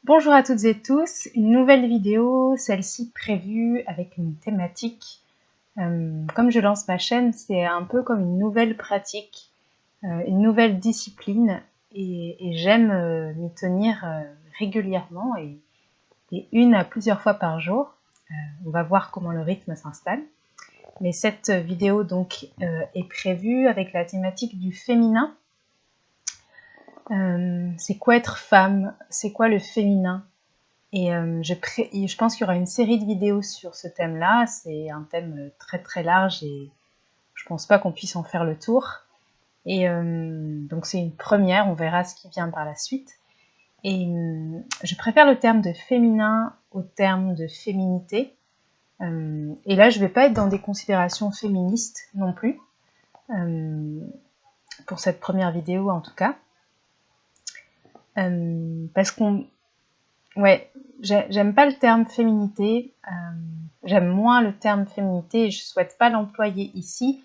Bonjour à toutes et tous, une nouvelle vidéo, celle-ci prévue avec une thématique. Comme je lance ma chaîne, c'est un peu comme une nouvelle pratique, une nouvelle discipline et j'aime m'y tenir régulièrement et une à plusieurs fois par jour. On va voir comment le rythme s'installe. Mais cette vidéo donc est prévue avec la thématique du féminin. C'est quoi être femme? C'est quoi le féminin? Et je pense qu'il y aura une série de vidéos sur ce thème-là. C'est un thème très très large et je pense pas qu'on puisse en faire le tour. Et donc c'est une première, on verra ce qui vient par la suite. Et je préfère le terme de féminin au terme de féminité. Et là, je vais pas être dans des considérations féministes non plus, pour cette première vidéo en tout cas. Parce qu'on... Ouais, j'aime pas le terme féminité, j'aime moins le terme féminité et je souhaite pas l'employer ici,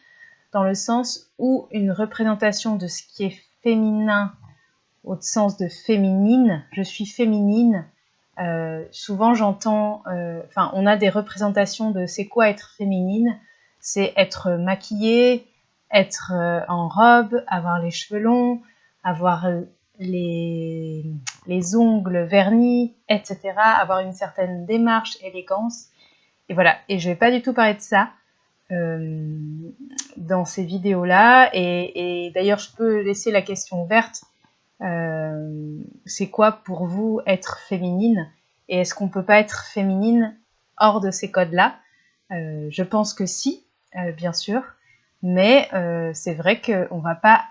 dans le sens où une représentation de ce qui est féminin, au sens de féminine, je suis féminine, souvent j'entends, on a des représentations de c'est quoi être féminine, c'est être maquillée, être en robe, avoir les cheveux longs, avoir les ongles vernis, etc., avoir une certaine démarche, élégance, et voilà. Et je vais pas du tout parler de ça dans ces vidéos-là, et d'ailleurs je peux laisser la question ouverte. C'est quoi pour vous être féminine? Et est-ce qu'on peut pas être féminine hors de ces codes-là? Je pense que si, bien sûr, mais c'est vrai qu'on va pas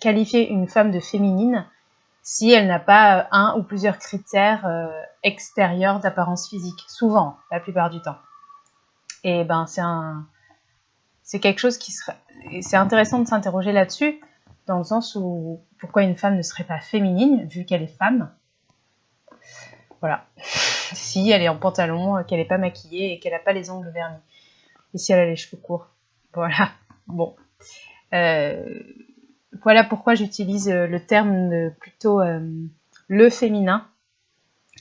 qualifier une femme de féminine si elle n'a pas un ou plusieurs critères extérieurs d'apparence physique, souvent, la plupart du temps. Et ben c'est quelque chose qui serait... C'est intéressant de s'interroger là-dessus, dans le sens où pourquoi une femme ne serait pas féminine, vu qu'elle est femme. Voilà. Si elle est en pantalon, qu'elle n'est pas maquillée et qu'elle n'a pas les ongles vernis. Et si elle a les cheveux courts. Voilà. Bon. Voilà pourquoi j'utilise le terme plutôt le féminin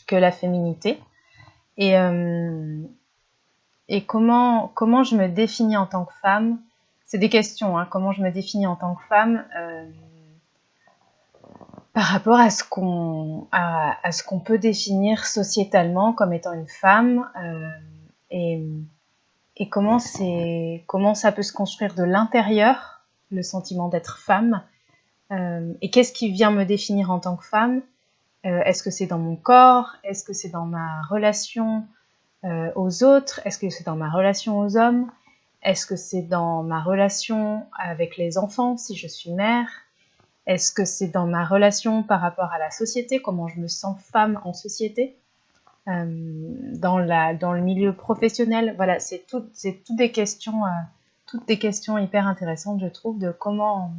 que la féminité. Et comment je me définis en tant que femme? C'est des questions, hein, comment je me définis en tant que femme par rapport à ce qu'on peut définir sociétalement comme étant une femme, et comment ça peut se construire de l'intérieur, le sentiment d'être femme, et qu'est-ce qui vient me définir en tant que femme? Est-ce que c'est dans mon corps? Est-ce que c'est dans ma relation aux autres? Est-ce que c'est dans ma relation aux hommes? Est-ce que c'est dans ma relation avec les enfants, si je suis mère? Est-ce que c'est dans ma relation par rapport à la société, comment je me sens femme en société, dans le milieu professionnel? Voilà, c'est toutes des questions hyper intéressantes, je trouve, de comment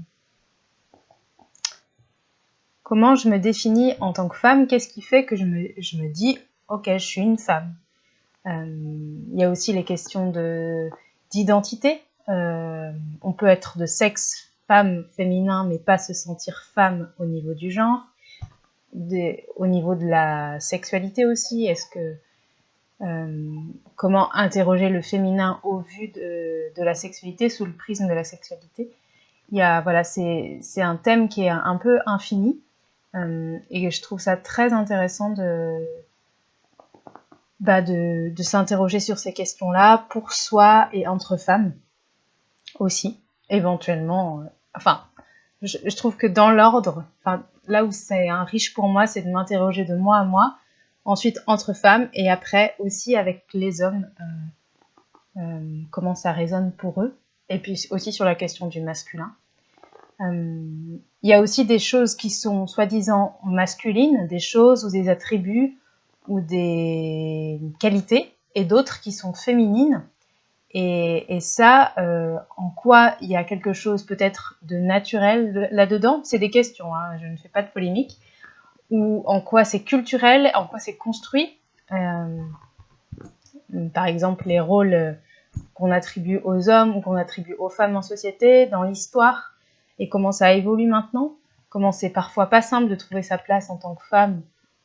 je me définis en tant que femme, qu'est-ce qui fait que je me dis « Ok, je suis une femme ». Il y a aussi les questions d'identité. On peut être de sexe femme, féminin, mais pas se sentir femme au niveau du genre. Au niveau de la sexualité aussi, est-ce que comment interroger le féminin au vu de la sexualité, sous le prisme de la sexualité? Voilà, c'est un thème qui est un peu infini, et je trouve ça très intéressant de s'interroger sur ces questions-là pour soi et entre femmes aussi, éventuellement. Je trouve que dans l'ordre, là où c'est riche pour moi, c'est de m'interroger de moi à moi, ensuite entre femmes, et après aussi avec les hommes, comment ça résonne pour eux, et puis aussi sur la question du masculin. Il y a aussi des choses qui sont soi-disant masculines, des choses ou des attributs ou des qualités, et d'autres qui sont féminines. Et ça, en quoi il y a quelque chose peut-être de naturel là-dedans? C'est des questions, hein, je ne fais pas de polémique. Ou en quoi c'est culturel, en quoi c'est construit. Par exemple, les rôles qu'on attribue aux hommes ou qu'on attribue aux femmes en société, dans l'histoire, et comment ça évolue maintenant, comment c'est parfois pas simple de trouver sa place en tant que femme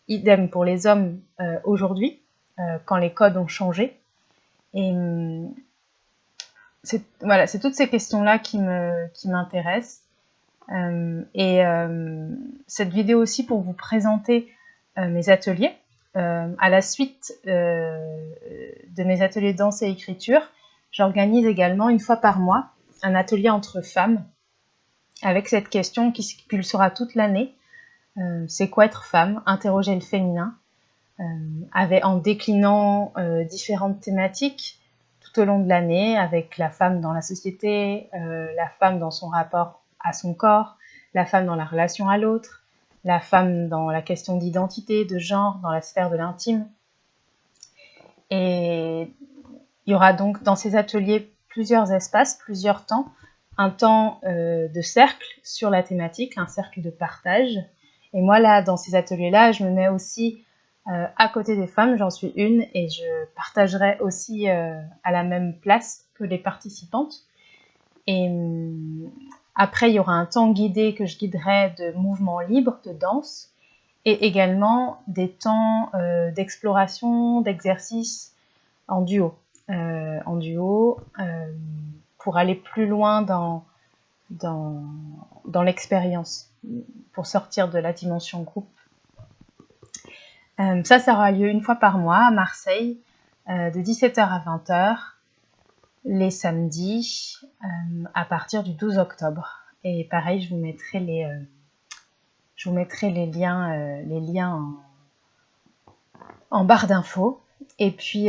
idem pour les hommes aujourd'hui, quand les codes ont changé. Et voilà, c'est toutes ces questions-là qui m'intéressent. Cette vidéo aussi pour vous présenter mes ateliers. À la suite de mes ateliers de danse et écriture, j'organise également une fois par mois un atelier entre femmes avec cette question qui se pulsera toute l'année. C'est quoi être femme? Interroger le féminin, en déclinant différentes thématiques tout au long de l'année, avec la femme dans la société, la femme dans son rapport à son corps, la femme dans la relation à l'autre, la femme dans la question d'identité, de genre, dans la sphère de l'intime. Et il y aura donc dans ces ateliers plusieurs espaces, plusieurs temps. Un temps de cercle sur la thématique, un cercle de partage. Et moi, là, dans ces ateliers-là, je me mets aussi à côté des femmes, j'en suis une, et je partagerai aussi à la même place que les participantes. Et après, il y aura un temps guidé que je guiderai de mouvements libres, de danse, et également des temps d'exploration, d'exercice en duo. Pour aller plus loin dans l'expérience, pour sortir de la dimension groupe. Ça aura lieu une fois par mois à Marseille, de 17h à 20h, les samedis, à partir du 12 octobre. Et pareil, je vous mettrai les liens en barre d'infos. Et puis,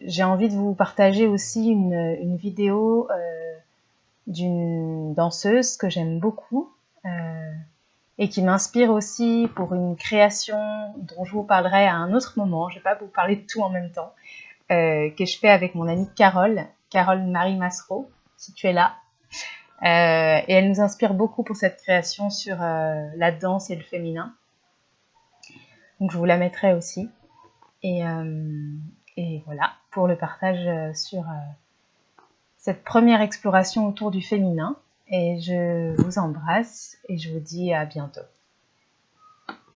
j'ai envie de vous partager aussi une vidéo d'une danseuse que j'aime beaucoup et qui m'inspire aussi pour une création dont je vous parlerai à un autre moment. Je ne vais pas vous parler de tout en même temps, que je fais avec mon amie Carole Marie Massereau, si tu es là. Et elle nous inspire beaucoup pour cette création sur la danse et le féminin. Donc je vous la mettrai aussi. Et voilà, pour le partage sur cette première exploration autour du féminin. Et je vous embrasse et je vous dis à bientôt.